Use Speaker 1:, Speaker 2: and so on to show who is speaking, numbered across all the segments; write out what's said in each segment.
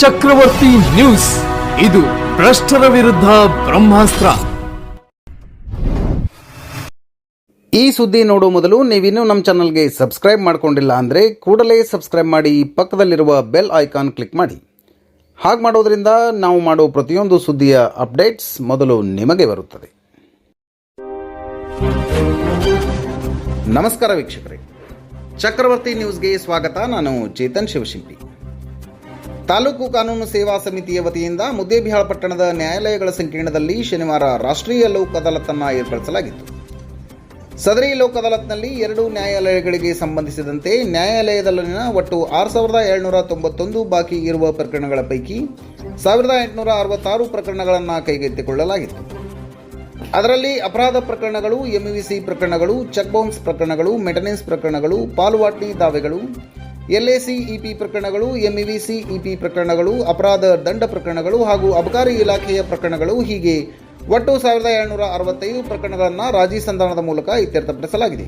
Speaker 1: ಚಕ್ರವರ್ತಿ news, ಇದು ಭ್ರಷ್ಟರ ವಿರುದ್ಧ ಬ್ರಹ್ಮಾಸ್ತ್ರ.
Speaker 2: ಈ ಸುದ್ದಿ ನೋಡುವ ಮೊದಲು ನೀವಿನ್ನೂ ನಮ್ಮ ಚಾನಲ್ಗೆ ಸಬ್ಸ್ಕ್ರೈಬ್ ಮಾಡ್ಕೊಂಡಿಲ್ಲ ಅಂದರೆ ಕೂಡಲೇ ಸಬ್ಸ್ಕ್ರೈಬ್ ಮಾಡಿ, ಪಕ್ಕದಲ್ಲಿರುವ ಬೆಲ್ ಐಕಾನ್ ಕ್ಲಿಕ್ ಮಾಡಿ. ಹಾಗೆ ಮಾಡೋದ್ರಿಂದ ನಾವು ಮಾಡೋ ಪ್ರತಿಯೊಂದು ಸುದ್ದಿಯ ಅಪ್ಡೇಟ್ಸ್ ಮೊದಲು ನಿಮಗೆ ಬರುತ್ತದೆ. ನಮಸ್ಕಾರ ವೀಕ್ಷಕರೇ, ಚಕ್ರವರ್ತಿ ನ್ಯೂಸ್ಗೆ ಸ್ವಾಗತ. ನಾನು ಚೇತನ್ ಶಿವಶಿಂಪಿ. ತಾಲೂಕು ಕಾನೂನು ಸೇವಾ ಸಮಿತಿಯ ವತಿಯಿಂದ ಮುದ್ದೇಬಿಹಾಳ ಪಟ್ಟಣದ ನ್ಯಾಯಾಲಯಗಳ ಸಂಕೀರ್ಣದಲ್ಲಿ ಶನಿವಾರ ರಾಷ್ಟ್ರೀಯ ಲೋಕ್ ಅದಾಲತನ್ನು ಏರ್ಪಡಿಸಲಾಗಿತ್ತು. ಸದರಿ ಲೋಕ್ ಅದಾಲತ್ನಲ್ಲಿ 2 ನ್ಯಾಯಾಲಯಗಳಿಗೆ ಸಂಬಂಧಿಸಿದಂತೆ ನ್ಯಾಯಾಲಯದಲ್ಲಿನ ಒಟ್ಟು 6791 ಬಾಕಿ ಇರುವ ಪ್ರಕರಣಗಳ ಪೈಕಿ 1866 ಪ್ರಕರಣಗಳನ್ನು ಕೈಗೆತ್ತಿಕೊಳ್ಳಲಾಗಿತ್ತು. ಅದರಲ್ಲಿ ಅಪರಾಧ ಪ್ರಕರಣಗಳು, ಎಂವಿಸಿ ಪ್ರಕರಣಗಳು, ಚೆಕ್ ಬೌನ್ಸ್ ಪ್ರಕರಣಗಳು, ಮೇಂಟೆನೆನ್ಸ್ ಪ್ರಕರಣಗಳು, ಪಾಲುವಾಟಿ ದಾವೆಗಳು, LAC EP ಪ್ರಕರಣಗಳು, MEVC EP ಪ್ರಕರಣಗಳು, ಅಪರಾಧ ದಂಡ ಪ್ರಕರಣಗಳು ಹಾಗೂ ಅಬಕಾರಿ ಇಲಾಖೆಯ ಪ್ರಕರಣಗಳು ಹೀಗೆ ಒಟ್ಟು 1765 ಪ್ರಕರಣಗಳನ್ನು ರಾಜಿ ಸಂಧಾನದ ಮೂಲಕ ಇತ್ಯರ್ಥಪಡಿಸಲಾಗಿದೆ.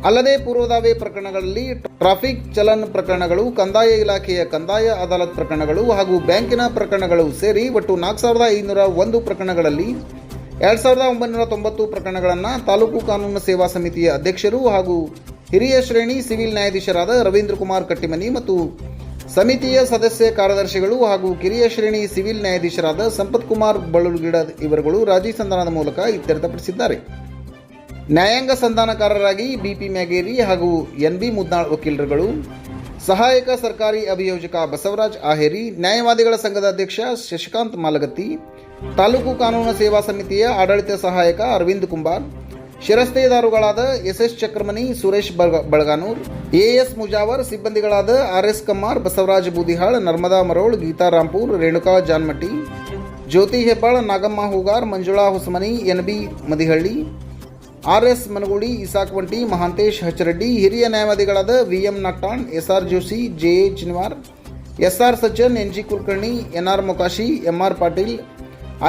Speaker 2: ಅಲ್ಲದೆ ಪೂರ್ವದಾವೆ ಪ್ರಕರಣಗಳಲ್ಲಿ ಟ್ರಾಫಿಕ್ ಚಲನ್ ಪ್ರಕರಣಗಳು, ಕಂದಾಯ ಇಲಾಖೆಯ ಕಂದಾಯ ಅದಾಲತ್ ಪ್ರಕರಣಗಳು ಹಾಗೂ ಬ್ಯಾಂಕಿನ ಪ್ರಕರಣಗಳು ಸೇರಿ ಒಟ್ಟು 4501 ಪ್ರಕರಣಗಳಲ್ಲಿ 2990 ಪ್ರಕರಣಗಳನ್ನು ತಾಲೂಕು ಕಾನೂನು ಸೇವಾ ಸಮಿತಿಯ ಅಧ್ಯಕ್ಷರು ಹಾಗೂ ಹಿರಿಯ ಶ್ರೇಣಿ ಸಿವಿಲ್ ನ್ಯಾಯಾಧೀಶರಾದ ರವೀಂದ್ರ ಕುಮಾರ್ ಕಟ್ಟಿಮನಿ ಮತ್ತು ಸಮಿತಿಯ ಸದಸ್ಯ ಕಾರ್ಯದರ್ಶಿಗಳು ಹಾಗೂ ಕಿರಿಯ ಶ್ರೇಣಿ ಸಿವಿಲ್ ನ್ಯಾಯಾಧೀಶರಾದ ಸಂಪತ್ ಕುಮಾರ್ ಬಳುಲ್ಗಿಡ ಇವರುಗಳು ರಾಜಿ ಸಂಧಾನದ ಮೂಲಕ ಇತ್ಯರ್ಥಪಡಿಸಿದ್ದಾರೆ. ನ್ಯಾಯಾಂಗ ಸಂಧಾನಕಾರರಾಗಿ BP ಮ್ಯಾಗೇರಿ ಹಾಗೂ NB ಮುದ್ನಾಳ್ ವಕೀಲರುಗಳು, ಸಹಾಯಕ ಸರ್ಕಾರಿ ಅಭಿಯೋಜಕ ಬಸವರಾಜ್ ಆಹೇರಿ, ನ್ಯಾಯವಾದಿಗಳ ಸಂಘದ ಅಧ್ಯಕ್ಷ ಶಶಿಕಾಂತ್ ಮಾಲಗತ್ತಿ, ತಾಲೂಕು ಕಾನೂನು ಸೇವಾ ಸಮಿತಿಯ ಆಡಳಿತ ಸಹಾಯಕ ಅರವಿಂದ್ ಕುಂಬಾರ್, ಶಿರಸ್ತೇದಾರುಗಳಾದ SS ಚಕ್ರಮನಿ, ಸುರೇಶ್ ಬಳಗಾನೂರ್, AS ಮುಜಾವರ್, ಸಿಬ್ಬಂದಿಗಳಾದ RS Kammar, Basavaraj Boodihal, Narmada Marol, Geeta Rampur, Renuka Janmatti, Jyoti Hebbal, Nagamma Hoogar, Manjula Hosamani, NB Madihalli, RS Managudi, Isak Vanti, Mahantesh Hachareddy, ಹಿರಿಯ ನ್ಯಾಯವಾದಿಗಳಾದ VM ನಾಗ್ಟಾಣ್, SR Joshi, JA ಚಿನ್ವಾರ್, SR Sajjan, NG Kulkarni, NR Mokashi, MR Patil,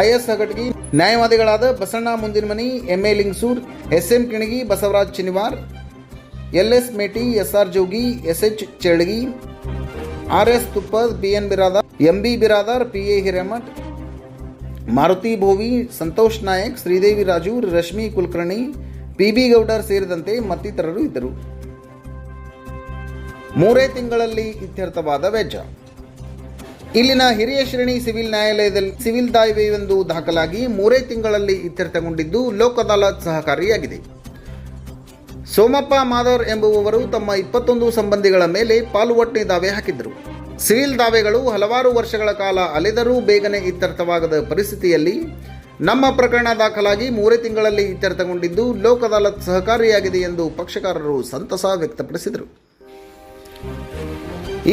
Speaker 2: IS ಹಗಟ್ಗಿ, ನ್ಯಾಯವಾದಿಗಳಾದ Basanna ಮುಂದಿನಮನಿ, MA Lingsugur, SM Kinagi, Basavaraj Chiniwar, LS Meti, SR Jogi, SH ಚೆಳಗಿ, RS ತುಪ್ಪದ್, BN Biradar, MB Biradar, PA Hiremath, Maruti Bhovi, Santosh Nayak, Sridevi Raju, Rashmi Kulkarni, PB Goudar ಸೇರಿದಂತೆ ಮತ್ತಿತರರು ಇದ್ದರು. 3 ತಿಂಗಳಲ್ಲಿ ಇತ್ಯರ್ಥವಾದ ವೆಚ್ಚ. ಇಲ್ಲಿನ ಹಿರಿಯ ಶ್ರೇಣಿ ಸಿವಿಲ್ ನ್ಯಾಯಾಲಯದಲ್ಲಿ ಸಿವಿಲ್ ದಾವೆಯೊಂದು ದಾಖಲಾಗಿ 3 ತಿಂಗಳಲ್ಲಿ ಇತ್ಯರ್ಥಗೊಂಡಿದ್ದು ಲೋಕ್ ಅದಾಲತ್ ಸಹಕಾರಿಯಾಗಿದೆ. ಸೋಮಪ್ಪ ಮಾದರ್ ಎಂಬುವವರು ತಮ್ಮ 21 ಸಂಬಂಧಿಗಳ ಮೇಲೆ ಪಾಲುವಟ್ಟಿ ದಾವೆ ಹಾಕಿದ್ದರು. ಸಿವಿಲ್ ದಾವೆಗಳು ಹಲವಾರು ವರ್ಷಗಳ ಕಾಲ ಅಲೆದರೂ ಬೇಗನೆ ಇತ್ಯರ್ಥವಾಗದ ಪರಿಸ್ಥಿತಿಯಲ್ಲಿ ನಮ್ಮ ಪ್ರಕರಣ ದಾಖಲಾಗಿ 3 ತಿಂಗಳಲ್ಲಿ ಇತ್ಯರ್ಥಗೊಂಡಿದ್ದು ಲೋಕ್ ಅದಾಲತ್ ಸಹಕಾರಿಯಾಗಿದೆ ಎಂದು ಪಕ್ಷಕಾರರು ಸಂತಸ ವ್ಯಕ್ತಪಡಿಸಿದರು.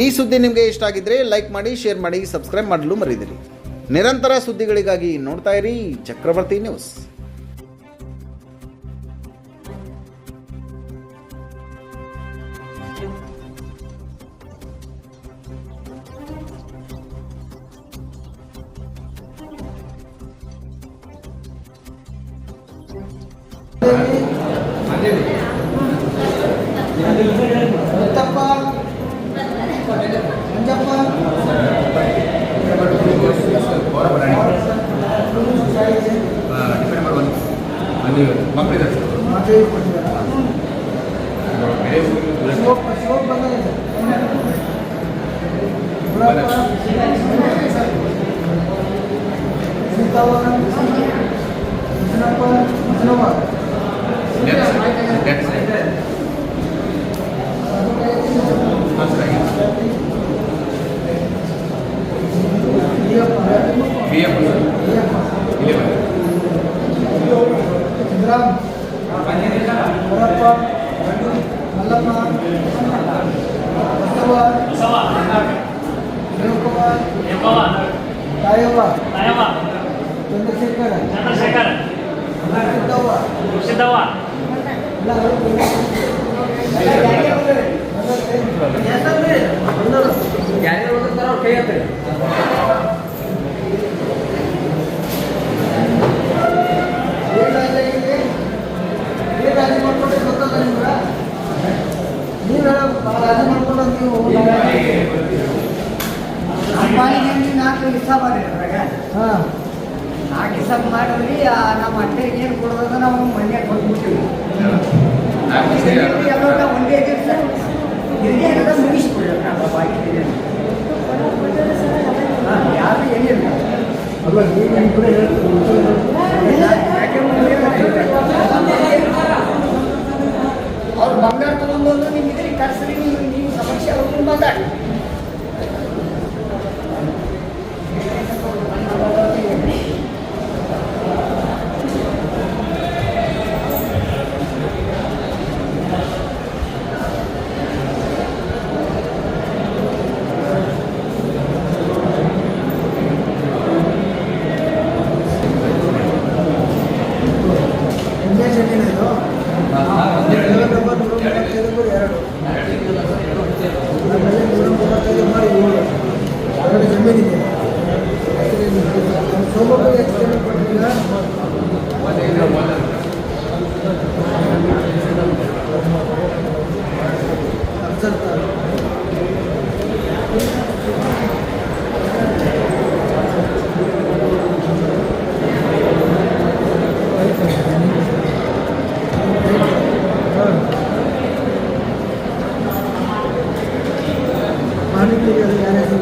Speaker 2: ಈ ಸುದ್ದಿ ನಿಮಗೆ ಇಷ್ಟ ಆಗಿದ್ರೆ ಲೈಕ್ ಮಾಡಿ, ಶೇರ್ ಮಾಡಿ, ಸಬ್ಸ್ಕ್ರೈಬ್ ಮಾಡಲು ಮರೆಯದಿರಿ. ನಿರಂತರ ಸುದ್ದಿಗಳಿಗಾಗಿ ನೋಡ್ತಾ ಇರಿ ಚಕ್ರವರ್ತಿ ನ್ಯೂಸ್.
Speaker 3: ಚಂದ್ರಶೇಖರ್ ಮುರ್ಷಿದವ್ವ
Speaker 4: ನೀವು
Speaker 3: ಹಾಂ
Speaker 4: ನಾಲ್ಕು ದಿವಸ ಮಾಡಿದ್ರಿ ನಮ್ಮ ಅಟ್ಟೆಗೆ ಏನು ಕೊಡೋದು ನಾವು ಮನೆಯಾಗ ಕೊಟ್ಬಿಟ್ಟಿವಿ ಎಲ್ಲ ಒಂದೇ ದಿವಸ ಹಿರಿಯರದ ಮುಗಿಸ್ಬಿಡ್ರಿ ನಮ್ಮ ಬಾಕಿ ಹಾಂ ಯಾರು ಏನಿಲ್ಲ
Speaker 3: ಅಲ್ಲ ನೀವು ಇಬ್ಬರೇ
Speaker 4: ಅವ್ರು ಬಂಗಾರ ತಗೊಂಡ್ಬಂದು ನಿಮ್ಗೆ ಕರ್ಸ್ರಿ ನೀವು ಸಮಸ್ಯೆ ಅವ್ರಿಗೆ ಬಂಗಾರ
Speaker 3: ಒಂದೇ ಜಮೀನು ಇದು ಆಮೇಲೆ 135 ಮಾಡಿ 7 ಎರಡು ಜಮೀನಿದೆ ಸೋಮವಾರ ಎಷ್ಟು ಜಮೀನು ಕೊಟ್ಟಿಲ್ಲ ಮಾಹಿತಿ ಅದು ಯಾರ್ಯಾರು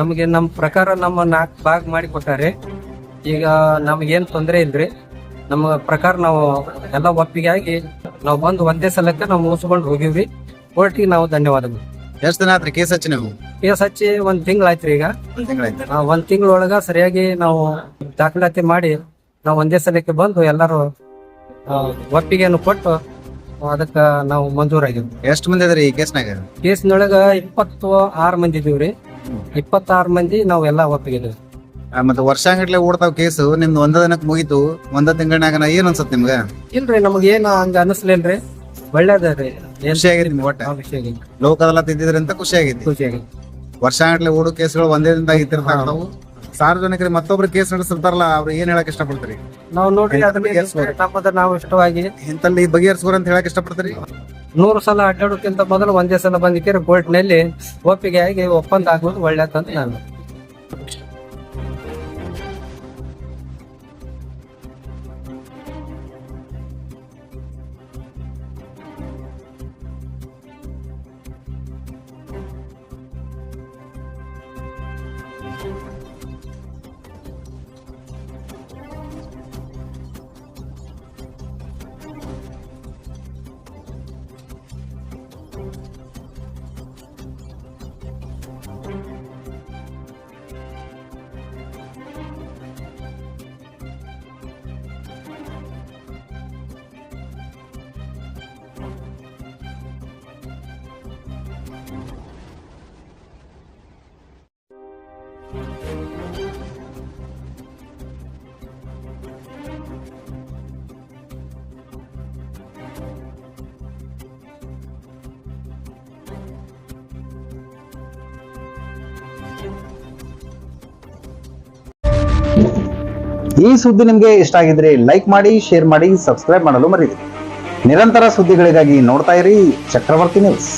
Speaker 5: ನಮಗೆ ನಮ್ಮ ಪ್ರಕಾರ ನಮ್ಮ 4 ಭಾಗ ಮಾಡಿ ಕೊಟ್ಟಾರೆ. ಈಗ ನಮಗೇನು ತೊಂದರೆ ಇಲ್ರಿ. ನಮ್ಮ ಪ್ರಕಾರ ನಾವು ಎಲ್ಲ ಒಪ್ಪಿಗೆ ಆಗಿ ನಾವು ಬಂದು ಒಂದೇ ಸಲಕ್ಕೆ ನಾವು ಮುಗಿಸ್ಕೊಂಡು ಹೋಗಿವ್ರಿ. ಕೋರ್ಟಿಗೆ ನಾವು ಧನ್ಯವಾದಗಳು.
Speaker 2: ಎಷ್ಟು ದಿನ ಆತ್ರಿ ಕೇಸ್ ಹಚ್ಚಿ ನೀವು?
Speaker 5: ಕೇಸ್ ಹಚ್ಚಿ 1 ತಿಂಗಳಾಯ್ತ್ರಿ. ಈಗ 1 ತಿಂಗಳೊಳಗ ಸರಿಯಾಗಿ ನಾವು ದಾಖಲಾತಿ ಮಾಡಿ ನಾವು ಒಂದೇ ಸಲಕ್ಕೆ ಬಂದು ಎಲ್ಲರೂ ಒಪ್ಪಿಗೆಯನ್ನು ಕೊಟ್ಟು ಅದಕ್ಕೆ ನಾವು ಮಂಜೂರಾಗಿದ್ವಿ.
Speaker 2: ಎಷ್ಟು ಮಂದಿ ಅದ್ರಿ ಈ ಕೇಸ್ನಾಗ?
Speaker 5: ಕೇಸ್ನೊಳಗ 26 ಮಂದಿ ಇದೀವ್ರಿ. 26 ಮಂದಿ ನಾವು ಎಲ್ಲ ಒಪ್ಪಿಗೆದ್ವಿ.
Speaker 2: ಮತ್ತೆ ವರ್ಷಾಂಗಟ್ಲೆ ಓಡ್ತಾವ್ ಕೇಸು, ನಿಮ್ದು ಒಂದ ದಿನಕ್ಕೆ ಮುಗಿತು, 1 ತಿಂಗಳಾಗ ಏನ್ ಅನ್ಸತ್ ನಿಮ್ಗೆ?
Speaker 5: ಇಲ್ರಿ, ನಮಗೇನು ಹಂಗ ಅನಿಸ್ಲಿಲ್ರಿ. ಒಳ್ಳೇದ್ರಿ.
Speaker 2: ಖುಷಿ ಆಗೈತಿ ನಿಮ್ಗೆ? ಒಟ್ಟ ಲೋಕ ಅದಾಲತ್ ಇದ್ದಿದ್ರಿ ಅಂತ ಖುಷಿ ಆಗೈತಿ.
Speaker 5: ಖುಷಿಯಾಗಿ
Speaker 2: ವರ್ಷಾಂಗಟ್ಲೆ ಓಡೋ ಕೇಸ್ಗಳು ಒಂದೇ ದಿನದಾಗ ಇತ್ತಿರ್ತಾವು. ಸಾರ್ವಜನಿಕರಿಗೆ ಮತ್ತೊಬ್ರು ಕೇಸ್ ನಡೆಸಿರ್ತಾರಲ್ಲ, ಅವ್ರು ಏನ್ ಹೇಳಕ್ ಇಷ್ಟಪಡ್ತೀರಿ?
Speaker 5: ನಾವು ನೋಡ್ರಿ ತಮ್ಮದ ನಾವು ಇಷ್ಟವಾಗಿ
Speaker 2: ಇಂತಲ್ಲಿ ಬಗೆಹರಿಸ್ಕೋರ್ ಅಂತ ಹೇಳಕ್ ಇಷ್ಟಪಡ್ತೀರಿ?
Speaker 5: 100 ಸಲ ಅಡ್ಡಾಡೋಕ್ಕಿಂತ ಮೊದಲು ಒಂದೇ ಸಲ ಬಂದಿಕ್ಕೆ ಕೋರ್ಟ್ನಲ್ಲಿ ಒಪ್ಪಿಗೆ ಆಗಿ ಒಪ್ಪಂದ ಆಗೋದು ಒಳ್ಳೇದಂತ ನಾನು.
Speaker 2: ಈ ಸುದ್ದಿ ನಿಮ್ಗೆ ಇಷ್ಟ ಆಗಿದ್ರೆ ಲೈಕ್ ಮಾಡಿ, ಶೇರ್ ಮಾಡಿ, ಸಬ್ಸ್ಕ್ರೈಬ್ ಮಾಡಲು ಮರಿರಿ. ನಿರಂತರ ಸುದ್ದಿಗಳಿಗಾಗಿ ನೋಡ್ತಾ ಇರಿ ಚಕ್ರವರ್ತಿ ನ್ಯೂಸ್.